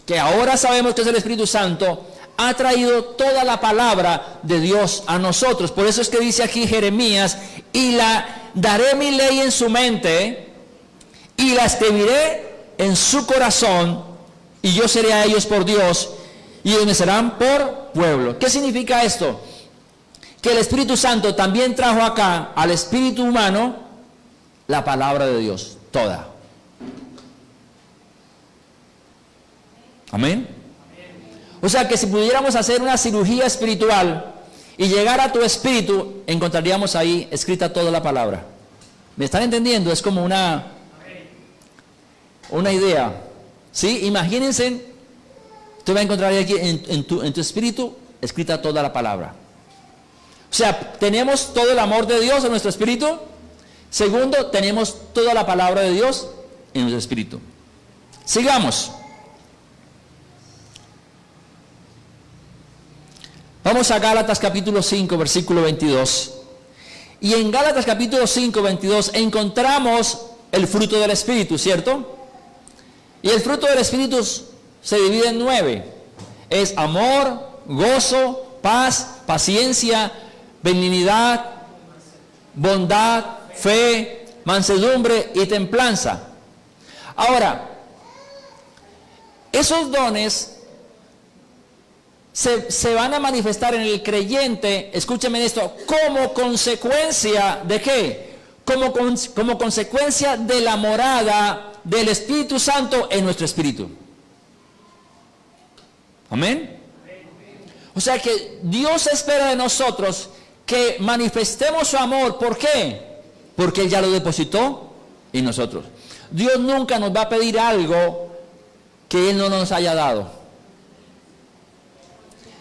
que ahora sabemos que es el Espíritu Santo, ha traído toda la palabra de Dios a nosotros. Por eso es que dice aquí Jeremías, y daré mi ley en su mente, y la escribiré en su corazón, y yo seré a ellos por Dios, y ellos me serán por pueblo. ¿Qué significa esto? Que el Espíritu Santo también trajo acá al espíritu humano la palabra de Dios, toda. Amén. O sea que si pudiéramos hacer una cirugía espiritual y llegar a tu espíritu, encontraríamos ahí escrita toda la palabra. ¿Me están entendiendo? Es como una idea. ¿Sí? Imagínense, usted va a encontrar aquí en tu espíritu escrita toda la palabra. O sea, tenemos todo el amor de Dios en nuestro espíritu. Segundo, tenemos toda la palabra de Dios en nuestro espíritu. Sigamos. Vamos a Gálatas capítulo 5, versículo 22. Y en Gálatas capítulo 5, 22 encontramos el fruto del Espíritu, ¿cierto? Y el fruto del Espíritu se divide en 9. Es amor, gozo, paz, paciencia, benignidad, bondad, fe, mansedumbre y templanza. Ahora, esos dones se van a manifestar en el creyente, escúcheme esto, como consecuencia ¿de qué? Como consecuencia de la morada del Espíritu Santo en nuestro espíritu. Amén. O sea que Dios espera de nosotros que manifestemos su amor. ¿Por qué? Porque Él ya lo depositó en nosotros. Dios nunca nos va a pedir algo que Él no nos haya dado.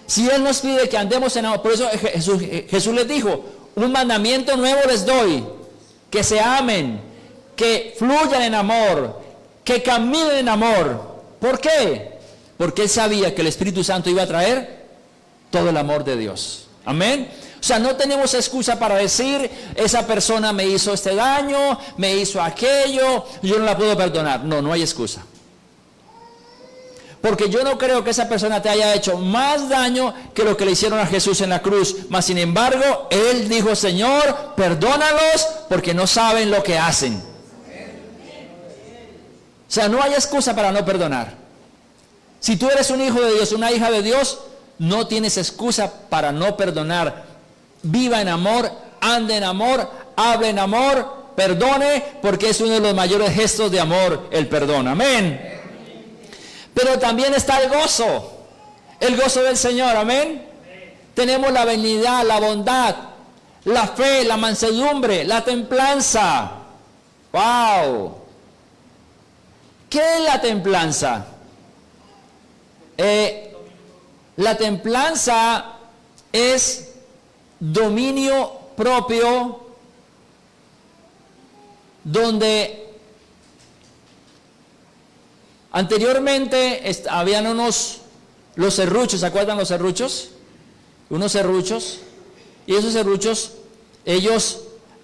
Si Él nos pide que andemos en amor, por eso Jesús les dijo, un mandamiento nuevo les doy, que se amen, que fluyan en amor, que caminen en amor. ¿Por qué? Porque Él sabía que el Espíritu Santo iba a traer todo el amor de Dios. Amén. O sea, no tenemos excusa para decir, esa persona me hizo este daño, me hizo aquello, yo no la puedo perdonar. No, no hay excusa. Porque yo no creo que esa persona te haya hecho más daño que lo que le hicieron a Jesús en la cruz. Mas sin embargo, Él dijo, Señor, perdónalos porque no saben lo que hacen. O sea, no hay excusa para no perdonar. Si tú eres un hijo de Dios, una hija de Dios, no tienes excusa para no perdonar. Viva en amor, ande en amor, hable en amor, perdone, porque es uno de los mayores gestos de amor, el perdón. Amén. Pero también está el gozo del Señor, amén. Tenemos la benignidad, la bondad, la fe, la mansedumbre, la templanza. ¡Wow! ¿Qué es la templanza? La templanza es dominio propio, donde anteriormente habían los serruchos, ¿se acuerdan los serruchos? Unos serruchos, y esos serruchos,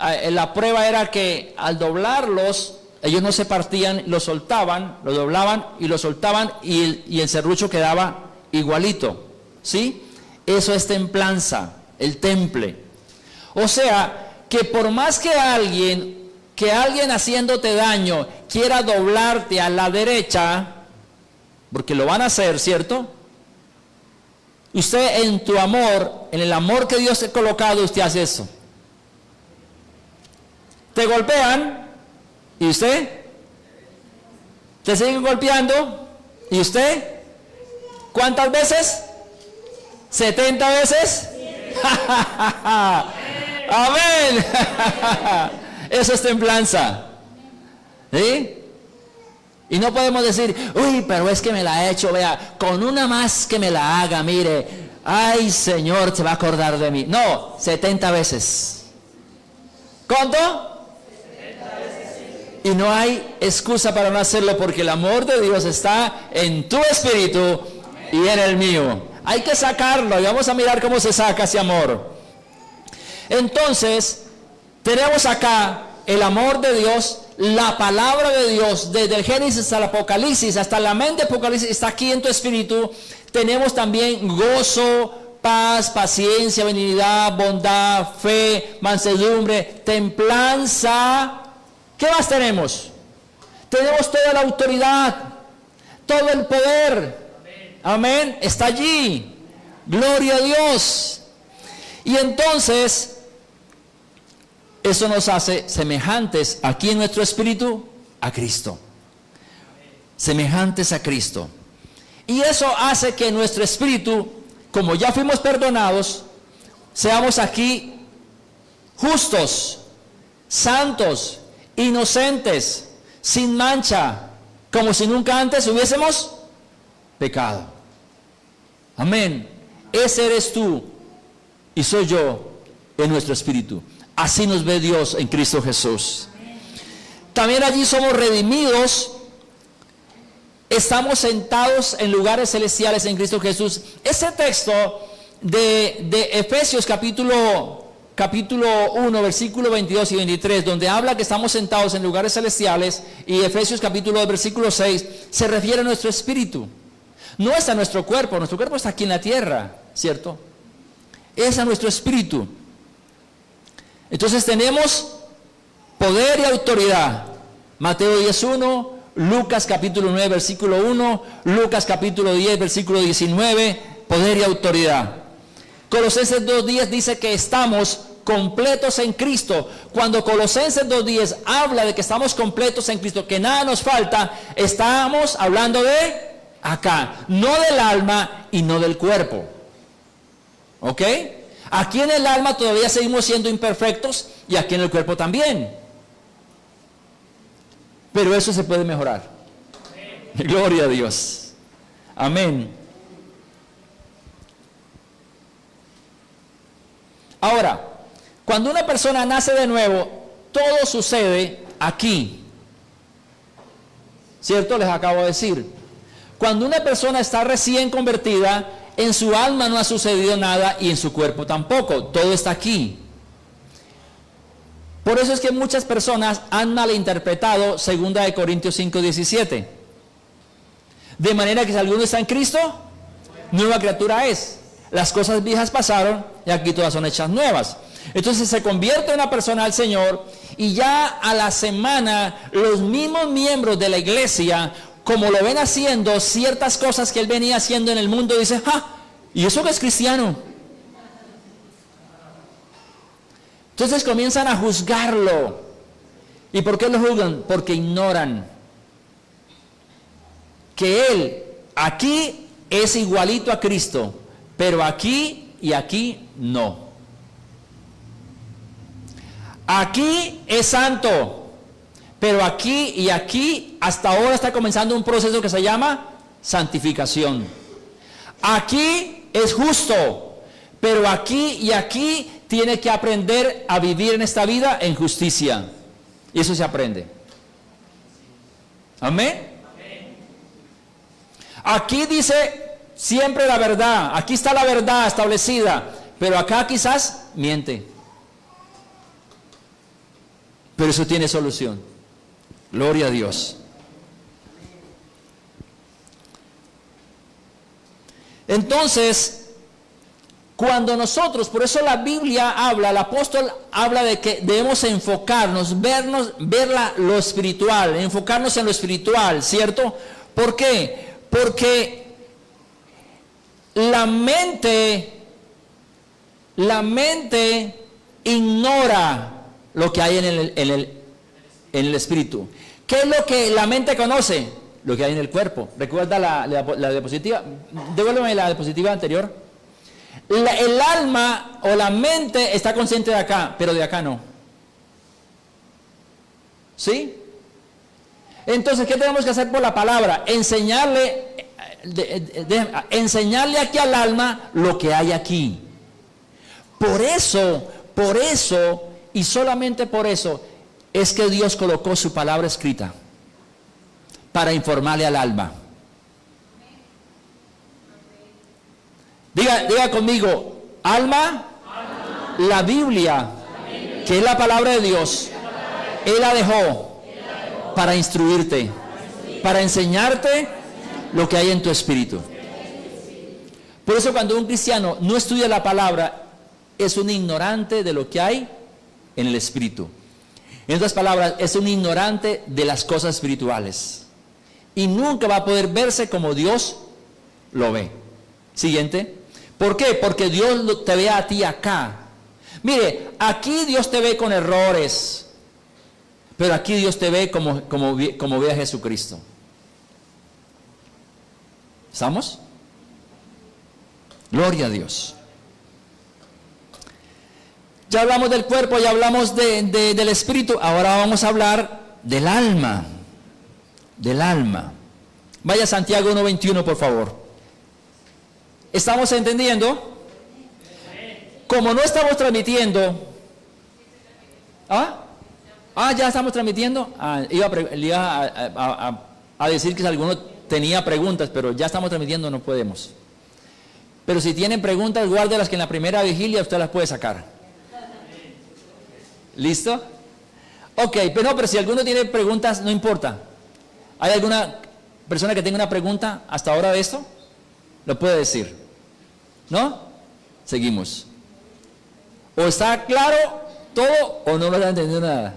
la prueba era que al doblarlos, ellos no se partían, los soltaban, lo doblaban y lo soltaban, y el serrucho quedaba igualito, ¿sí? Eso es templanza, el temple. O sea, que por más que alguien haciéndote daño quiera doblarte a la derecha, porque lo van a hacer, ¿cierto? Usted en tu amor, en el amor que Dios te ha colocado, usted hace eso. Te golpean, ¿y usted? Te siguen golpeando, ¿y usted? ¿Cuántas veces? ¿70 veces? Amén. Eso es templanza. ¿Sí? Y no podemos decir, uy, pero es que me la ha hecho, vea, con una más que me la haga, mire, ay, Señor, se va a acordar de mí. No, 70 veces. ¿Cuánto? 70 veces. Y no hay excusa para no hacerlo, porque el amor de Dios está en tu espíritu y en el mío. Hay que sacarlo y vamos a mirar cómo se saca ese amor. Entonces, tenemos acá el amor de Dios, la palabra de Dios, desde el Génesis hasta el Apocalipsis, hasta la mente de Apocalipsis, está aquí en tu espíritu, tenemos también gozo, paz, paciencia, benignidad, bondad, fe, mansedumbre, templanza. ¿Qué más tenemos? Tenemos toda la autoridad, todo el poder. Amén. Está allí. Gloria a Dios. Y entonces, eso nos hace semejantes aquí en nuestro espíritu a Cristo. Semejantes a Cristo. Y eso hace que nuestro espíritu, como ya fuimos perdonados, seamos aquí justos, santos, inocentes, sin mancha, como si nunca antes hubiésemos pecado. Amén. Ese eres tú y soy yo en nuestro espíritu. Así nos ve Dios en Cristo Jesús. También allí somos redimidos. Estamos sentados en lugares celestiales en Cristo Jesús. Ese texto de Efesios capítulo 1, versículo 22 y 23, donde habla que estamos sentados en lugares celestiales, y Efesios capítulo 2, versículo 6, se refiere a nuestro espíritu. No es a nuestro cuerpo está aquí en la tierra, ¿cierto? Es a nuestro espíritu. Entonces tenemos poder y autoridad. Mateo 10:1, Lucas capítulo 9, versículo 1, Lucas capítulo 10, versículo 19, poder y autoridad. Colosenses 2:10 dice que estamos completos en Cristo. Cuando Colosenses 2:10 habla de que estamos completos en Cristo, que nada nos falta, estamos hablando de acá, no del alma y no del cuerpo. ¿Ok? Aquí en el alma todavía seguimos siendo imperfectos y aquí en el cuerpo también. Pero eso se puede mejorar. Gloria a Dios. Amén. Ahora, cuando una persona nace de nuevo, todo sucede aquí. ¿Cierto? Les acabo de decir. Cuando una persona está recién convertida, en su alma no ha sucedido nada y en su cuerpo tampoco. Todo está aquí. Por eso es que muchas personas han malinterpretado 2 Corintios 5:17. De manera que si alguno está en Cristo, nueva criatura es. Las cosas viejas pasaron y aquí todas son hechas nuevas. Entonces se convierte una persona al Señor y ya a la semana los mismos miembros de la iglesia, como lo ven haciendo ciertas cosas que él venía haciendo en el mundo, dicen, ¿y eso que es cristiano? Entonces comienzan a juzgarlo. ¿Y por qué lo juzgan? Porque ignoran que él aquí es igualito a Cristo, pero aquí y aquí no. Aquí es santo, pero aquí y aquí hasta ahora está comenzando un proceso que se llama santificación. Aquí es justo, pero aquí y aquí tiene que aprender a vivir en esta vida en justicia. Y eso se aprende. Amén. Aquí dice siempre la verdad. Aquí está la verdad establecida. Pero acá quizás miente. Pero eso tiene solución. Gloria a Dios. Entonces, cuando nosotros, por eso la Biblia habla, el apóstol habla de que debemos enfocarnos, ver lo espiritual, enfocarnos en lo espiritual, ¿cierto? ¿Por qué? Porque la mente ignora lo que hay en el espíritu. ¿Qué es lo que la mente conoce? Lo que hay en el cuerpo. ¿Recuerda la diapositiva? Devuélveme la diapositiva anterior. El alma o la mente está consciente de acá, pero de acá no. ¿Sí? Entonces, ¿qué tenemos que hacer por la palabra? Enseñarle aquí al alma lo que hay aquí. Por eso, y solamente por eso, es que Dios colocó su palabra escrita para informarle al alma. Diga conmigo, alma, la Biblia, que es la palabra de Dios, Él la dejó Para instruirte, para enseñarte lo que hay en tu espíritu. Por eso cuando un cristiano no estudia la palabra, es un ignorante de lo que hay en el espíritu. En otras palabras, es un ignorante de las cosas espirituales. Y nunca va a poder verse como Dios lo ve. Siguiente. ¿Por qué? Porque Dios te ve a ti acá. Mire, aquí Dios te ve con errores. Pero aquí Dios te ve como ve a Jesucristo. ¿Estamos? Gloria a Dios. Ya hablamos del cuerpo, ya hablamos del espíritu. Ahora vamos a hablar del alma. Del alma. Vaya a Santiago 1:21, por favor. ¿Estamos entendiendo? Como no estamos transmitiendo. Ya estamos transmitiendo. Iba a decir que si alguno tenía preguntas, pero ya estamos transmitiendo, no podemos. Pero si tienen preguntas, guárdelas que en la primera vigilia usted las puede sacar. ¿Listo? Ok, pero si alguno tiene preguntas, no importa. ¿Hay alguna persona que tenga una pregunta hasta ahora de esto? Lo puede decir. ¿No? Seguimos. O está claro todo o no lo está entendiendo nada.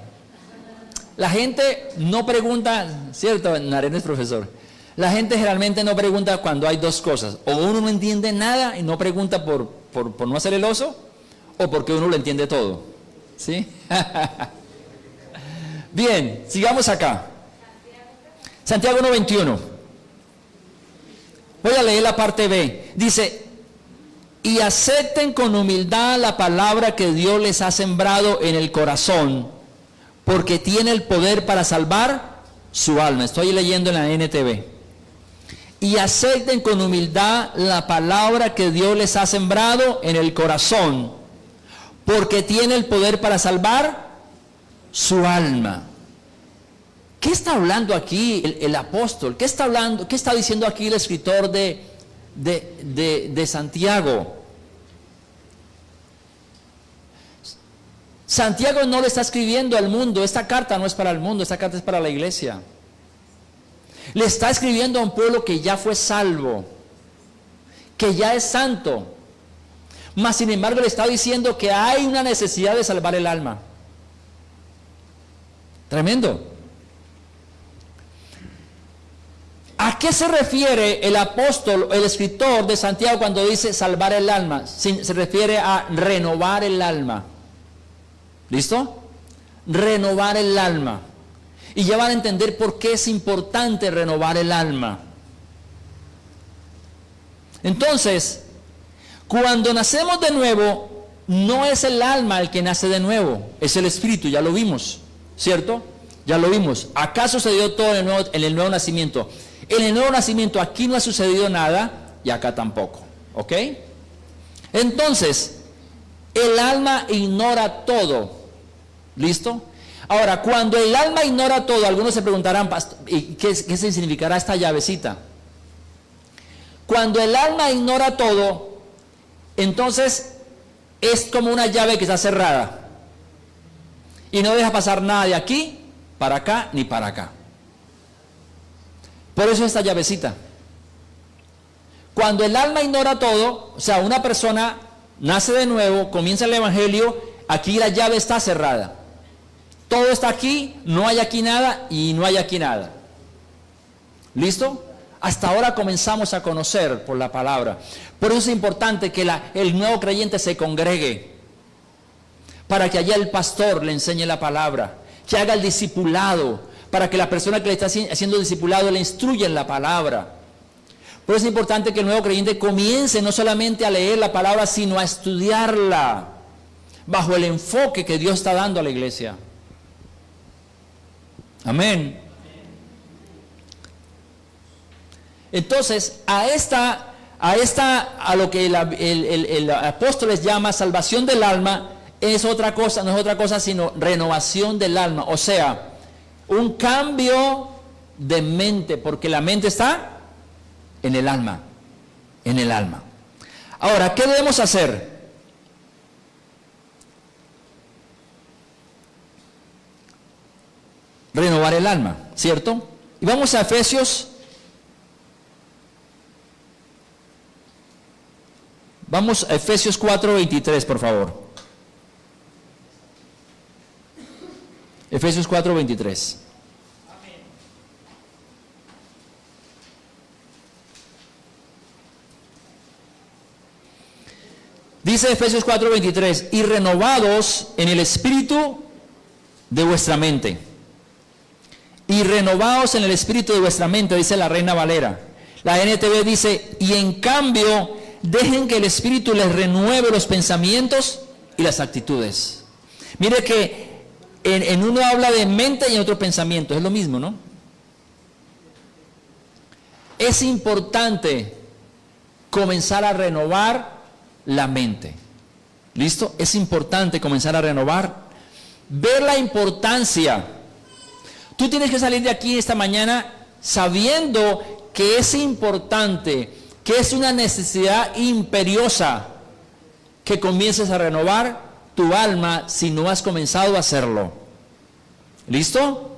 La gente no pregunta, ¿cierto? Naren es profesor. La gente generalmente no pregunta cuando hay dos cosas. O uno no entiende nada y no pregunta por no hacer el oso, o porque uno lo entiende todo. ¿Sí? Bien, sigamos acá. Santiago 1:21. Voy a leer la parte B. Dice, y acepten con humildad la palabra que Dios les ha sembrado en el corazón, porque tiene el poder para salvar su alma. Estoy leyendo en la NTV. Y acepten con humildad la palabra que Dios les ha sembrado en el corazón, porque tiene el poder para salvar su alma. ¿Qué está hablando aquí el apóstol? ¿Qué está hablando? ¿Qué está diciendo aquí el escritor de Santiago? Santiago no le está escribiendo al mundo. Esta carta no es para el mundo, esta carta es para la iglesia. Le está escribiendo a un pueblo que ya fue salvo, que ya es santo. Mas sin embargo le está diciendo que hay una necesidad de salvar el alma. Tremendo. ¿A qué se refiere el apóstol, el escritor de Santiago cuando dice salvar el alma? Se refiere a renovar el alma. ¿Listo? Renovar el alma. Y ya van a entender por qué es importante renovar el alma. Entonces, cuando nacemos de nuevo, no es el alma el que nace de nuevo, es el espíritu, ya lo vimos, ¿cierto? Ya lo vimos. Acá sucedió todo en el nuevo nacimiento. En el nuevo nacimiento aquí no ha sucedido nada y acá tampoco, ¿ok? Entonces, el alma ignora todo, ¿listo? Ahora, cuando el alma ignora todo, algunos se preguntarán, ¿qué significará esta llavecita? Cuando el alma ignora todo, entonces es como una llave que está cerrada y no deja pasar nada de aquí para acá ni para acá. Por eso esta llavecita. Cuando el alma ignora todo, o sea, una persona nace de nuevo, comienza el evangelio, aquí la llave está cerrada. Todo está aquí, no hay aquí nada y no hay aquí nada. ¿Listo? Hasta ahora comenzamos a conocer por la palabra. Por eso es importante que el nuevo creyente se congregue, para que allá el pastor le enseñe la palabra, que haga el discipulado, para que la persona que le está haciendo discipulado le instruya en la palabra. Por eso es importante que el nuevo creyente comience no solamente a leer la palabra, sino a estudiarla, bajo el enfoque que Dios está dando a la iglesia. Amén. Entonces, a lo que el apóstol les llama salvación del alma, es otra cosa, no es otra cosa sino renovación del alma, o sea, un cambio de mente, porque la mente está en el alma, en el alma. Ahora, ¿qué debemos hacer? renovar el alma, ¿cierto? Y vamos a Efesios. Vamos a Efesios 4:23, por favor. Efesios 4:23. Dice Efesios 4:23, y renovados en el espíritu de vuestra mente. Y renovados en el espíritu de vuestra mente, dice la Reina Valera. La NTV dice, y en cambio, dejen que el espíritu les renueve los pensamientos y las actitudes. Mire que en uno habla de mente y en otro pensamiento, es lo mismo, ¿no? Es importante comenzar a renovar la mente. ¿Listo? Es importante comenzar a renovar, ver la importancia. Tú tienes que salir de aquí esta mañana sabiendo que es importante, que es una necesidad imperiosa que comiences a renovar tu alma si no has comenzado a hacerlo. ¿Listo?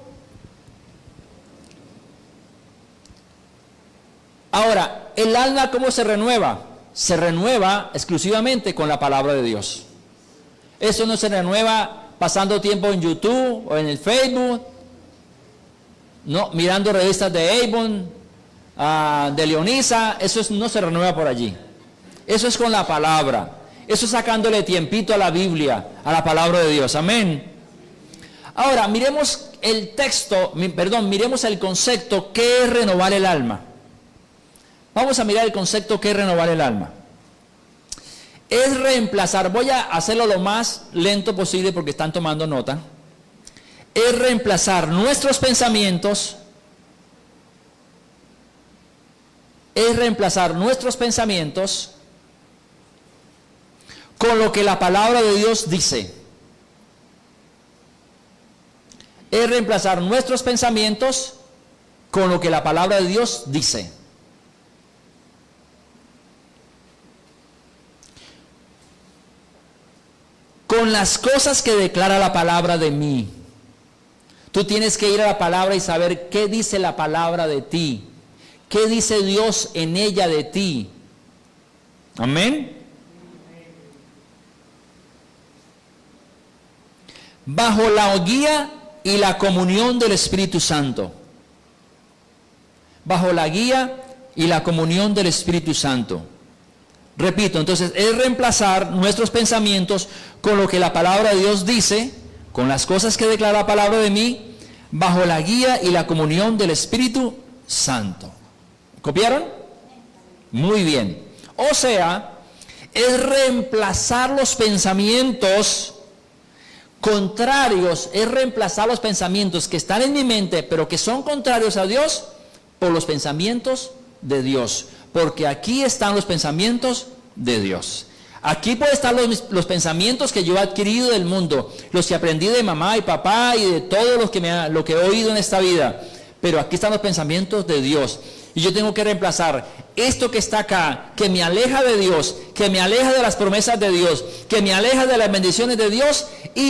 Ahora, ¿el alma cómo se renueva? Se renueva exclusivamente con la palabra de Dios. Eso no se renueva pasando tiempo en YouTube o en el Facebook, no, mirando revistas de Avon, de Leonisa. Eso no se renueva por allí. Eso es con la palabra. Eso es sacándole tiempito a la Biblia, a la palabra de Dios. Amén. Ahora, miremos el texto, miremos el concepto, ¿qué es renovar el alma? Vamos a mirar el concepto, ¿qué es renovar el alma? Es reemplazar, voy a hacerlo lo más lento posible porque están tomando nota. Es reemplazar nuestros pensamientos, con lo que la palabra de Dios dice. Es reemplazar nuestros pensamientos con lo que la palabra de Dios dice. Con las cosas que declara la palabra de mí. Tú tienes que ir a la palabra y saber qué dice la palabra de ti. ¿Qué dice Dios en ella de ti? Amén. Bajo la guía y la comunión del Espíritu Santo. Bajo la guía y la comunión del Espíritu Santo. Repito, entonces es reemplazar nuestros pensamientos con lo que la palabra de Dios dice, con las cosas que declara la palabra de mí, bajo la guía y la comunión del Espíritu Santo. ¿Copiaron? Muy bien. O sea, es reemplazar los pensamientos contrarios, es reemplazar los pensamientos que están en mi mente, pero que son contrarios a Dios, por los pensamientos de Dios. Porque aquí están los pensamientos de Dios. Aquí pueden estar los pensamientos que yo he adquirido del mundo, los que aprendí de mamá y papá y de todo lo que he oído en esta vida. Pero aquí están los pensamientos de Dios. Y yo tengo que reemplazar esto que está acá, que me aleja de Dios, que me aleja de las promesas de Dios, que me aleja de las bendiciones de Dios, e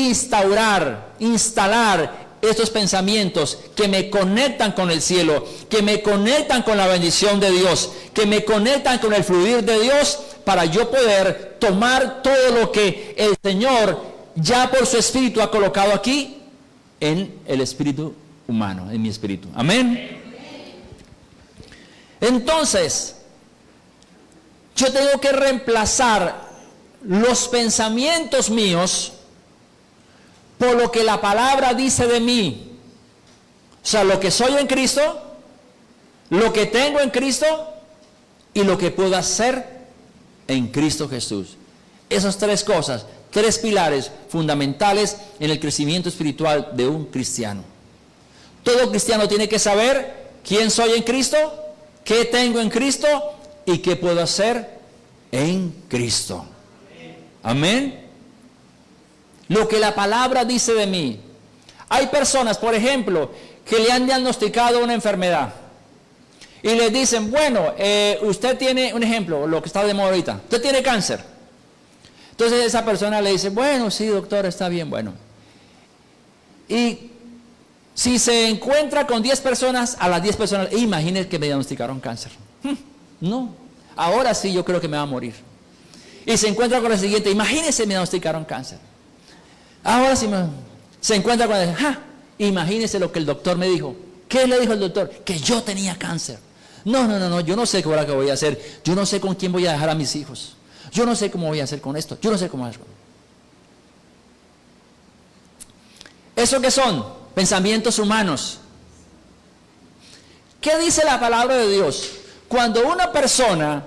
instalar estos pensamientos que me conectan con el cielo, que me conectan con la bendición de Dios, que me conectan con el fluir de Dios, para yo poder tomar todo lo que el Señor ya por su Espíritu ha colocado aquí en el espíritu humano, en mi espíritu. Amén. Entonces, yo tengo que reemplazar los pensamientos míos por lo que la palabra dice de mí. O sea, lo que soy en Cristo, lo que tengo en Cristo y lo que puedo hacer en Cristo Jesús. Esas tres cosas, tres pilares fundamentales en el crecimiento espiritual de un cristiano. Todo cristiano tiene que saber quién soy en Cristo, qué tengo en Cristo y qué puedo hacer en Cristo. Amén. Lo que la palabra dice de mí. Hay personas, por ejemplo, que le han diagnosticado una enfermedad y le dicen, bueno, usted tiene, un ejemplo, lo que está de moda ahorita, usted tiene cáncer. Entonces esa persona le dice, bueno, sí, doctor, está bien, bueno. Y Si se encuentra con 10 personas, a las 10 personas, imagínense que me diagnosticaron cáncer. No, ahora sí yo creo que me va a morir. Y se encuentra con el siguiente, imagínense me diagnosticaron cáncer. Ahora sí se encuentra con el, imagínense lo que el doctor me dijo. ¿Qué le dijo el doctor? Que yo tenía cáncer. No, yo no sé qué hora que voy a hacer. Yo no sé con quién voy a dejar a mis hijos. Yo no sé cómo voy a hacer con esto. Yo no sé cómo hacer. ¿Eso qué son? Pensamientos humanos. ¿Qué dice la palabra de Dios? Cuando una persona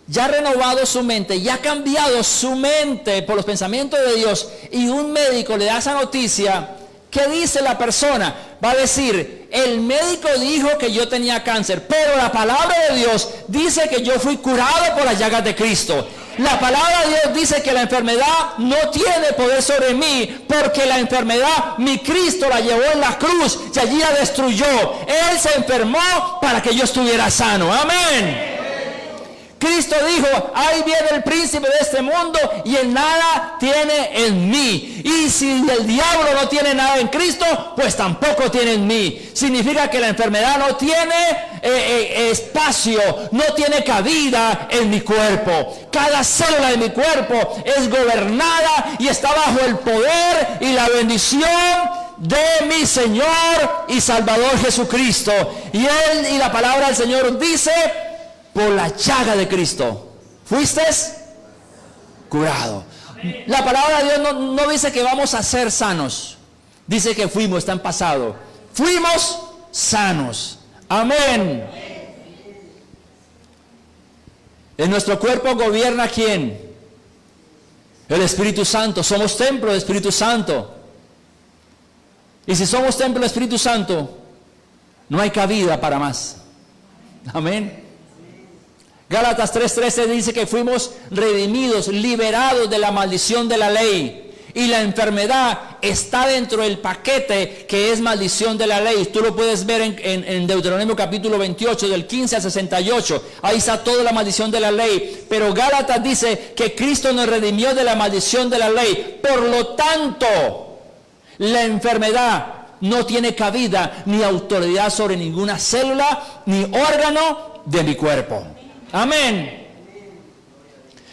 ya ha renovado su mente, ya ha cambiado su mente por los pensamientos de Dios, y un médico le da esa noticia, ¿qué dice la persona? Va a decir, el médico dijo que yo tenía cáncer, pero la palabra de Dios dice que yo fui curado por las llagas de Cristo. La palabra de Dios dice que la enfermedad no tiene poder sobre mí, porque la enfermedad mi Cristo la llevó en la cruz y allí la destruyó. Él se enfermó para que yo estuviera sano. Amén. Cristo dijo, ahí viene el príncipe de este mundo y él nada tiene en mí. Y si el diablo no tiene nada en Cristo, pues tampoco tiene en mí. Significa que la enfermedad no tiene espacio, no tiene cabida en mi cuerpo. Cada célula de mi cuerpo es gobernada y está bajo el poder y la bendición de mi Señor y Salvador Jesucristo. Y la palabra del Señor dice, por la llaga de Cristo fuiste curado. La palabra de Dios no dice que vamos a ser sanos, dice que fuimos, está en pasado, fuimos sanos. Amén. En nuestro cuerpo gobierna ¿quién? El Espíritu Santo. Somos templo del Espíritu Santo, y si somos templo del Espíritu Santo, no hay cabida para más. Amén. Gálatas 3:13 dice que fuimos redimidos, liberados de la maldición de la ley. Y la enfermedad está dentro del paquete que es maldición de la ley. Tú lo puedes ver en Deuteronomio capítulo 28, del 15 al 68. Ahí está toda la maldición de la ley. Pero Gálatas dice que Cristo nos redimió de la maldición de la ley. Por lo tanto, la enfermedad no tiene cabida ni autoridad sobre ninguna célula ni órgano de mi cuerpo. Amén.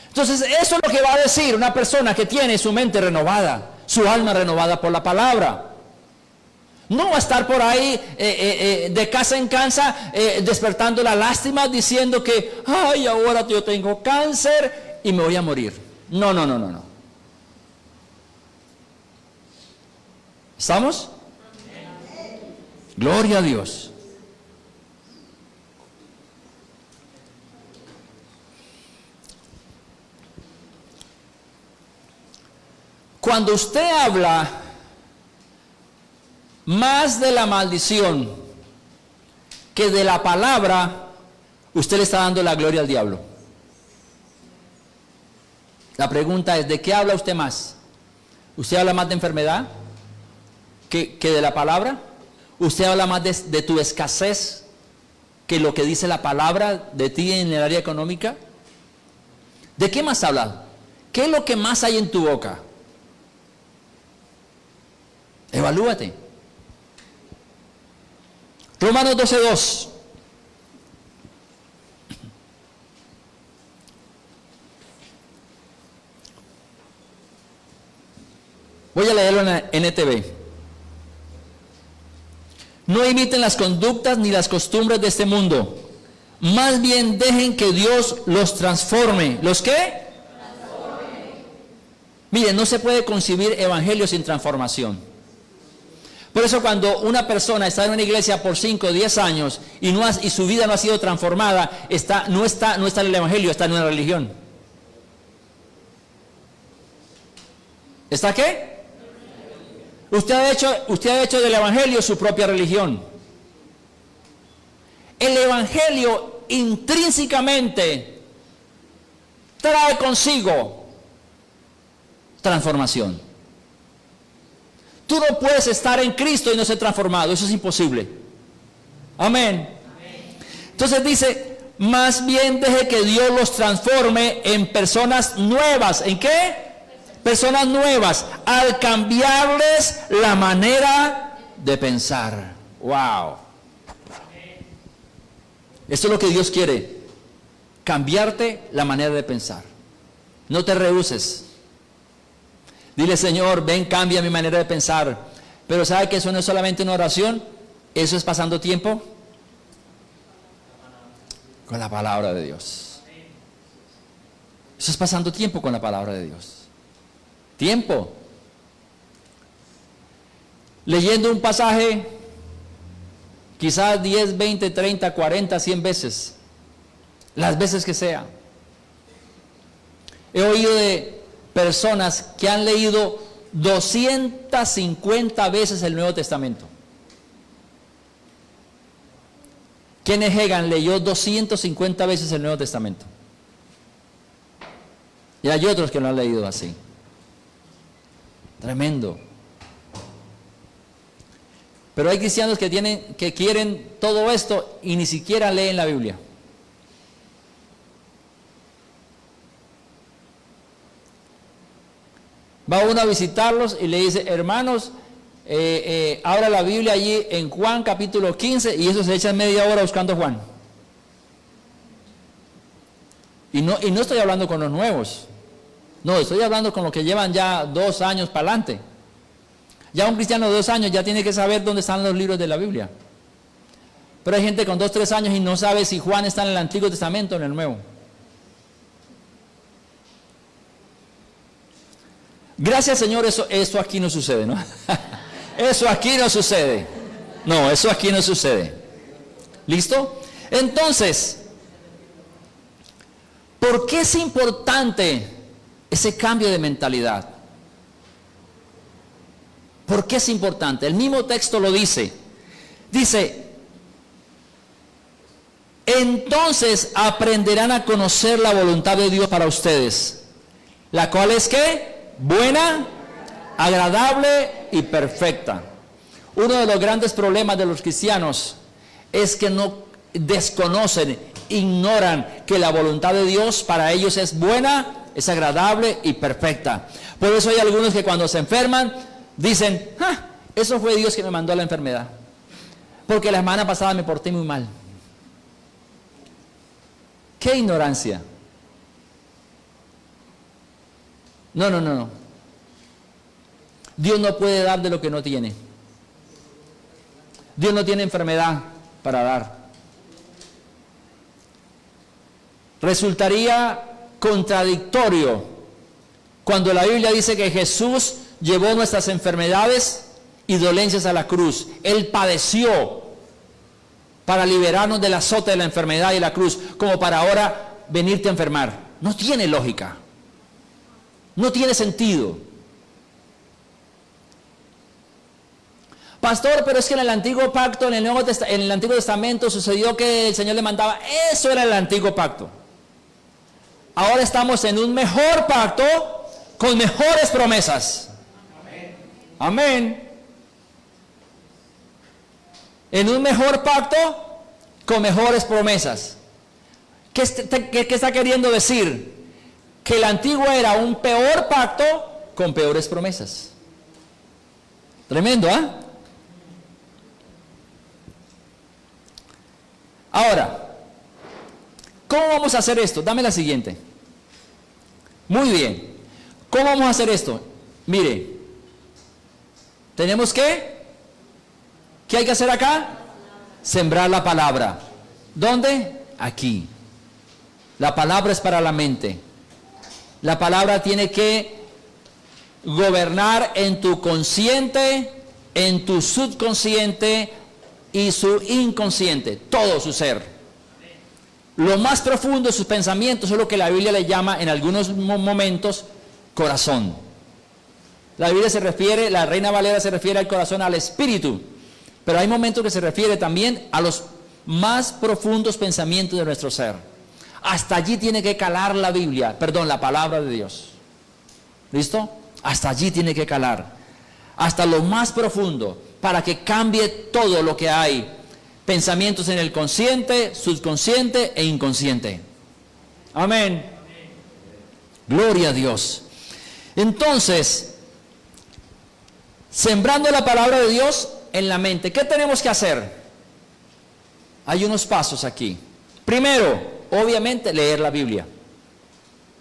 Entonces eso es lo que va a decir una persona que tiene su mente renovada, su alma renovada por la palabra. No va a estar por ahí de casa en casa despertando la lástima diciendo que ay, ahora yo tengo cáncer y me voy a morir. No. ¿Estamos? Gloria a Dios. Cuando usted habla más de la maldición que de la palabra, usted le está dando la gloria al diablo. La pregunta es, ¿de qué habla usted más? ¿Usted habla más de enfermedad que de la palabra? ¿Usted habla más de tu escasez que lo que dice la palabra de ti en el área económica? ¿De qué más habla? ¿Qué es lo que más hay en tu boca? Evalúate. Romanos 12:2. Voy a leerlo en la NTV. No imiten las conductas ni las costumbres de este mundo. Más bien dejen que Dios los transforme. ¿Los qué? Transforme. Miren, no se puede concebir evangelio sin transformación. Por eso cuando una persona está en una iglesia por 5 o 10 años y su vida no ha sido transformada, no está en el evangelio, está en una religión. ¿Está qué? Usted ha hecho del evangelio su propia religión. El evangelio intrínsecamente trae consigo transformación. Tú no puedes estar en Cristo y no ser transformado, eso es imposible. Amén. Entonces dice, más bien deje que Dios los transforme en personas nuevas. ¿En qué? Personas nuevas, al cambiarles la manera de pensar. ¡Wow! Esto es lo que Dios quiere. Cambiarte la manera de pensar. No te rehúses. Dile, Señor, ven, cambia mi manera de pensar. Pero ¿sabe que eso no es solamente una oración? Eso es pasando tiempo con la palabra de Dios. Eso es pasando tiempo con la palabra de Dios. Tiempo. Leyendo un pasaje, quizás 10, 20, 30, 40, 100 veces. Las veces que sea. He oído de personas que han leído 250 veces el Nuevo Testamento. Kenneth Hagin leyó 250 veces el Nuevo Testamento. Y hay otros que lo han leído así. Tremendo. Pero hay cristianos que quieren todo esto y ni siquiera leen la Biblia. Va uno a visitarlos y le dice, hermanos, abra la Biblia allí en Juan capítulo 15, y eso se echa media hora buscando Juan. Y no estoy hablando con los nuevos. No, estoy hablando con los que llevan ya 2 años para adelante. Ya un cristiano de 2 años ya tiene que saber dónde están los libros de la Biblia. Pero hay gente con 2, 3 años y no sabe si Juan está en el Antiguo Testamento o en el Nuevo. Gracias, Señor, eso aquí no sucede, ¿no? Eso aquí no sucede. No, eso aquí no sucede. ¿Listo? Entonces, ¿por qué es importante ese cambio de mentalidad? ¿Por qué es importante? El mismo texto lo dice. Dice, entonces aprenderán a conocer la voluntad de Dios para ustedes, la cual es ¿qué? Buena, agradable y perfecta. Uno de los grandes problemas de los cristianos es que no desconocen, ignoran que la voluntad de Dios para ellos es buena, es agradable y perfecta. Por eso hay algunos que cuando se enferman dicen, eso fue Dios que me mandó la enfermedad, porque la semana pasada me porté muy mal. ¡Qué ignorancia! No. Dios no puede dar de lo que no tiene. Dios no tiene enfermedad para dar. Resultaría contradictorio cuando la Biblia dice que Jesús llevó nuestras enfermedades y dolencias a la cruz. Él padeció para liberarnos del azote de la enfermedad y la cruz, como para ahora venirte a enfermar. No tiene lógica. No tiene sentido. Pastor, pero es que en el antiguo pacto, en el Antiguo Testamento sucedió que el Señor le mandaba. Eso era el antiguo pacto. Ahora estamos en un mejor pacto con mejores promesas. Amén. En un mejor pacto con mejores promesas. ¿Qué está queriendo decir? Que el antiguo era un peor pacto con peores promesas. Tremendo, ¿ah? Ahora, ¿cómo vamos a hacer esto? Dame la siguiente. Muy bien. ¿Cómo vamos a hacer esto? Mire, tenemos que, ¿qué hay que hacer acá? Sembrar la palabra. ¿Dónde? Aquí. La palabra es para la mente. La palabra tiene que gobernar en tu consciente, en tu subconsciente y su inconsciente, todo su ser. Lo más profundo de sus pensamientos es lo que la Biblia le llama en algunos momentos corazón. La Biblia se refiere, la Reina Valera se refiere al corazón, al espíritu, pero hay momentos que se refiere también a los más profundos pensamientos de nuestro ser. Hasta allí tiene que calar la palabra de Dios. ¿Listo? Hasta allí tiene que calar. Hasta lo más profundo, para que cambie todo lo que hay. Pensamientos en el consciente, subconsciente e inconsciente. Amén. Gloria a Dios. Entonces, sembrando la palabra de Dios, en la mente. ¿Qué tenemos que hacer? Hay unos pasos aquí. Primero, obviamente, leer la Biblia,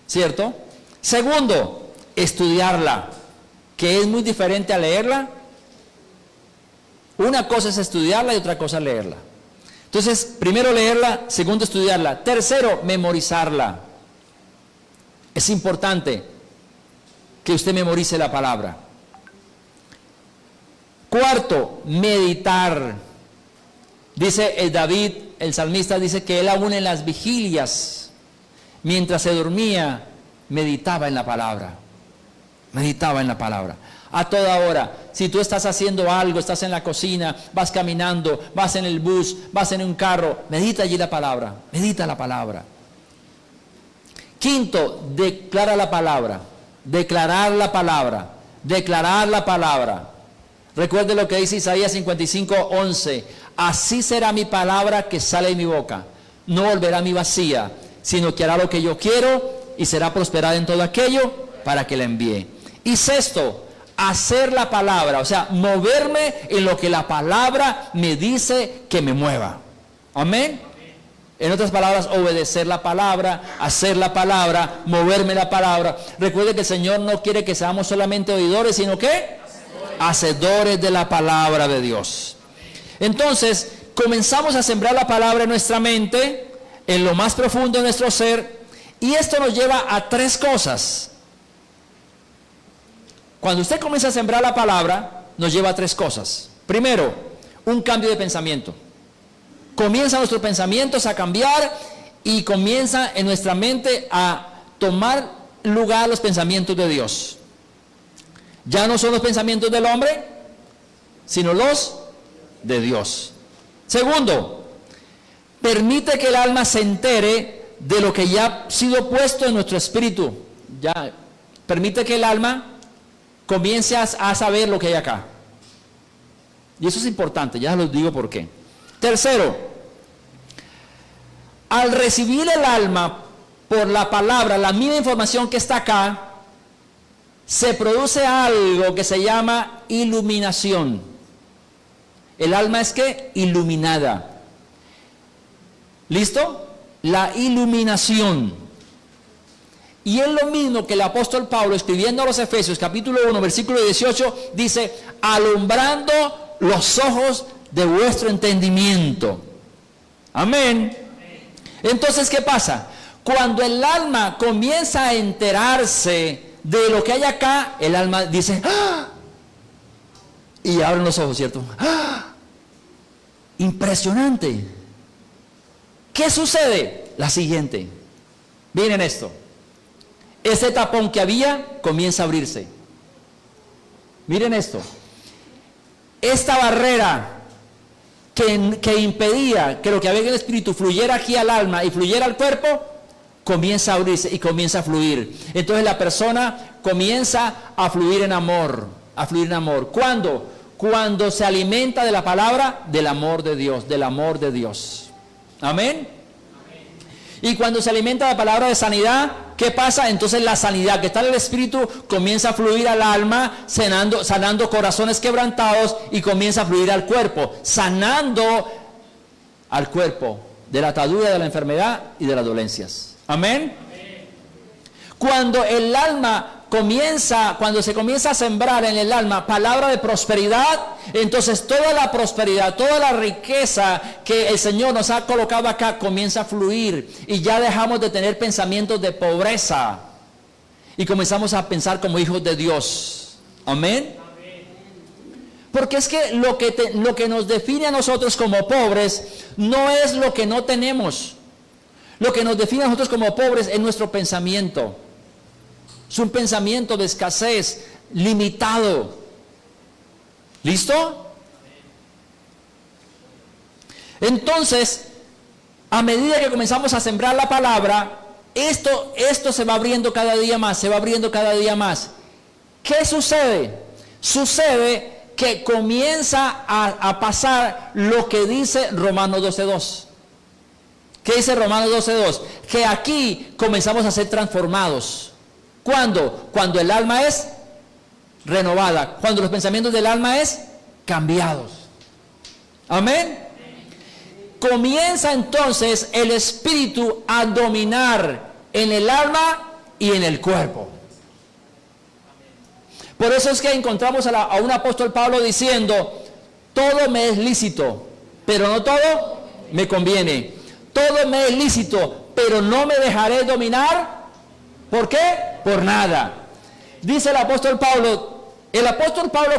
¿cierto? Segundo, estudiarla, que es muy diferente a leerla. Una cosa es estudiarla y otra cosa es leerla. Entonces, primero leerla, segundo estudiarla, tercero, memorizarla. Es importante que usted memorice la palabra. Cuarto, meditar. Dice David, el salmista, dice que él aún en las vigilias, mientras se dormía, meditaba en la palabra. Meditaba en la palabra. A toda hora, si tú estás haciendo algo, estás en la cocina, vas caminando, vas en el bus, vas en un carro, medita allí la palabra, medita la palabra. Quinto, declara la palabra, declarar la palabra, declarar la palabra. Recuerde lo que dice Isaías 55:11, así será mi palabra que sale de mi boca, no volverá a mí vacía, sino que hará lo que yo quiero y será prosperada en todo aquello para que la envíe. Y sexto, hacer la palabra, o sea, moverme en lo que la palabra me dice que me mueva. Amén. En otras palabras, obedecer la palabra, hacer la palabra, moverme la palabra. Recuerde que el Señor no quiere que seamos solamente oidores, sino que hacedores de la palabra de Dios. Entonces, comenzamos a sembrar la palabra en nuestra mente, en lo más profundo de nuestro ser, y esto nos lleva a tres cosas. Cuando usted comienza a sembrar la palabra, nos lleva a tres cosas. Primero, un cambio de pensamiento. Comienzan nuestros pensamientos a cambiar y comienza en nuestra mente a tomar lugar los pensamientos de Dios. Ya no son los pensamientos del hombre, sino los de Dios. Segundo, permite que el alma se entere de lo que ya ha sido puesto en nuestro espíritu. Ya permite que el alma comience a saber lo que hay acá. Y eso es importante, ya les digo por qué. Tercero, al recibir el alma por la palabra, la misma información que está acá, se produce algo que se llama iluminación. El alma es que iluminada. ¿Listo? La iluminación. Y es lo mismo que el apóstol Pablo, escribiendo a los Efesios, capítulo 1, versículo 18, dice, alumbrando los ojos de vuestro entendimiento. Amén. Entonces, ¿qué pasa? Cuando el alma comienza a enterarse de lo que hay acá, el alma dice, ¡ah! Y abren los ojos, ¿cierto? ¡Ah! Impresionante. ¿Qué sucede? La siguiente. Miren esto. Ese tapón que había comienza a abrirse. Miren esto. Esta barrera que impedía que lo que había en el espíritu fluyera aquí al alma y fluyera al cuerpo, comienza a abrirse y comienza a fluir. Entonces la persona comienza a fluir en amor, a fluir en amor. ¿Cuándo? Cuando se alimenta de la palabra del amor de Dios, del amor de Dios. Amén. Y cuando se alimenta de la palabra de sanidad, ¿qué pasa? Entonces la sanidad que está en el espíritu comienza a fluir al alma, sanando corazones quebrantados, y comienza a fluir al cuerpo, sanando al cuerpo de la atadura de la enfermedad y de las dolencias. Amén. Cuando el alma cuando se comienza a sembrar en el alma palabra de prosperidad, entonces toda la prosperidad, toda la riqueza que el Señor nos ha colocado acá comienza a fluir, y ya dejamos de tener pensamientos de pobreza y comenzamos a pensar como hijos de Dios. Amén. Porque es que lo que nos define a nosotros como pobres no es lo que no tenemos. Lo que nos define a nosotros como pobres es nuestro pensamiento. Es un pensamiento de escasez, limitado. ¿Listo? Entonces, a medida que comenzamos a sembrar la palabra, esto se va abriendo cada día más, se va abriendo cada día más. ¿Qué sucede? Sucede que comienza a pasar lo que dice Romanos 12:2. ¿Qué dice Romanos 12:2? Que aquí comenzamos a ser transformados. ¿Cuándo? Cuando el alma es renovada, cuando los pensamientos del alma es cambiados. Amén. Comienza entonces el espíritu a dominar en el alma y en el cuerpo. Por eso es que encontramos a un apóstol Pablo diciendo: todo me es lícito, pero no todo me conviene. Todo me es lícito, pero no me dejaré dominar. ¿Por qué? Por nada. Dice el apóstol Pablo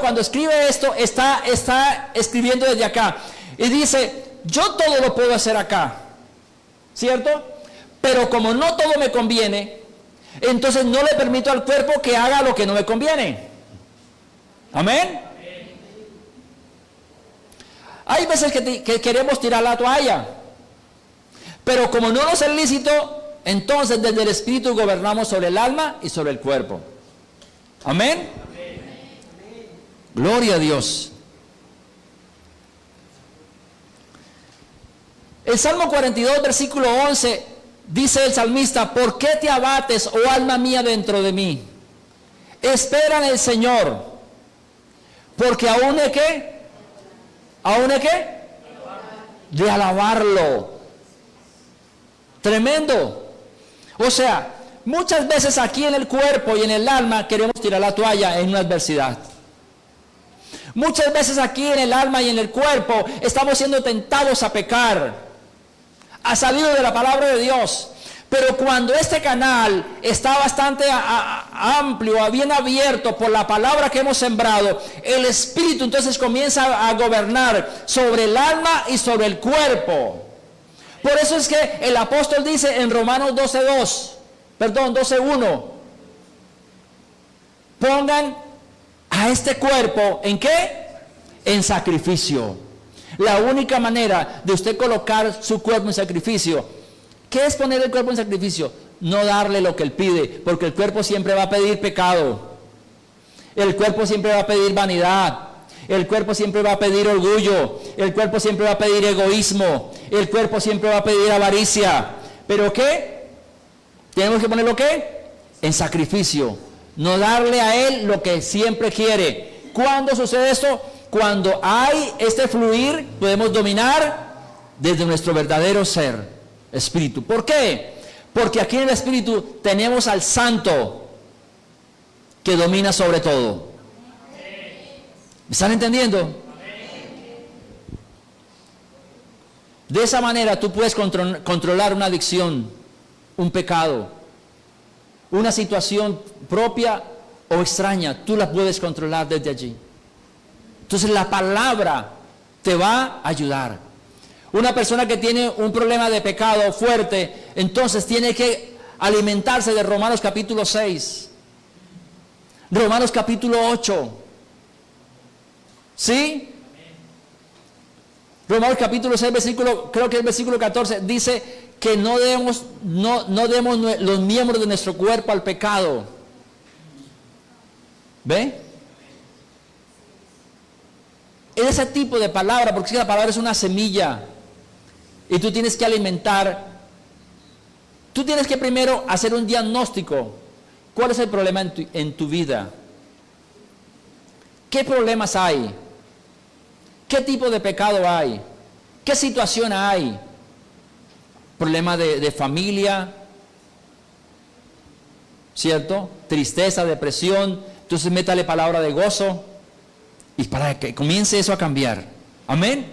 cuando escribe esto está escribiendo desde acá. Y dice: yo todo lo puedo hacer acá, ¿cierto? Pero como no todo me conviene, entonces no le permito al cuerpo que haga lo que no me conviene. Amén. Hay veces que queremos tirar la toalla, pero como no nos es lícito, entonces desde el espíritu gobernamos sobre el alma y sobre el cuerpo. Amén. Gloria a Dios. El Salmo 42, versículo 11, dice el salmista: ¿por qué te abates, oh alma mía, dentro de mí? Espera en el Señor, porque aún de qué, de alabarlo. Tremendo. O sea, muchas veces aquí en el cuerpo y en el alma queremos tirar la toalla en una adversidad. Muchas veces aquí en el alma y en el cuerpo estamos siendo tentados a pecar, a salir de la palabra de Dios. Pero cuando este canal está bastante amplio, bien abierto por la palabra que hemos sembrado, el Espíritu entonces comienza a gobernar sobre el alma y sobre el cuerpo. Por eso es que el apóstol dice en Romanos 12:1, pongan a este cuerpo, ¿en qué? En sacrificio. La única manera de usted colocar su cuerpo en sacrificio, ¿qué es poner el cuerpo en sacrificio? No darle lo que él pide, porque el cuerpo siempre va a pedir pecado. El cuerpo siempre va a pedir vanidad. El cuerpo siempre va a pedir orgullo. El cuerpo siempre va a pedir egoísmo. El cuerpo siempre va a pedir avaricia. ¿Pero qué? Tenemos que ponerlo ¿qué? En sacrificio. No darle a él lo que siempre quiere. ¿Cuándo sucede esto? Cuando hay este fluir, podemos dominar desde nuestro verdadero ser, espíritu. ¿Por qué? Porque aquí en el espíritu tenemos al santo que domina sobre todo. ¿Me están entendiendo? De esa manera tú puedes controlar una adicción, un pecado, una situación propia o extraña. Tú la puedes controlar desde allí. Entonces la palabra te va a ayudar. Una persona que tiene un problema de pecado fuerte, entonces tiene que alimentarse de Romanos capítulo 6, Romanos capítulo 8. ¿Sí? Romanos capítulo 6, versículo, creo que es versículo 14, dice que no demos los miembros de nuestro cuerpo al pecado. ¿Ve? Ese tipo de palabra, porque la palabra es una semilla y tú tienes que alimentar. Tú tienes que primero hacer un diagnóstico. ¿Cuál es el problema en tu vida? ¿Qué problemas hay? ¿Qué tipo de pecado hay? ¿Qué situación hay? ¿Problema de familia? ¿Cierto? Tristeza, depresión. Entonces métale palabra de gozo y para que comience eso a cambiar. Amén.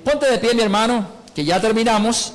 Ponte de pie, mi hermano, que ya terminamos.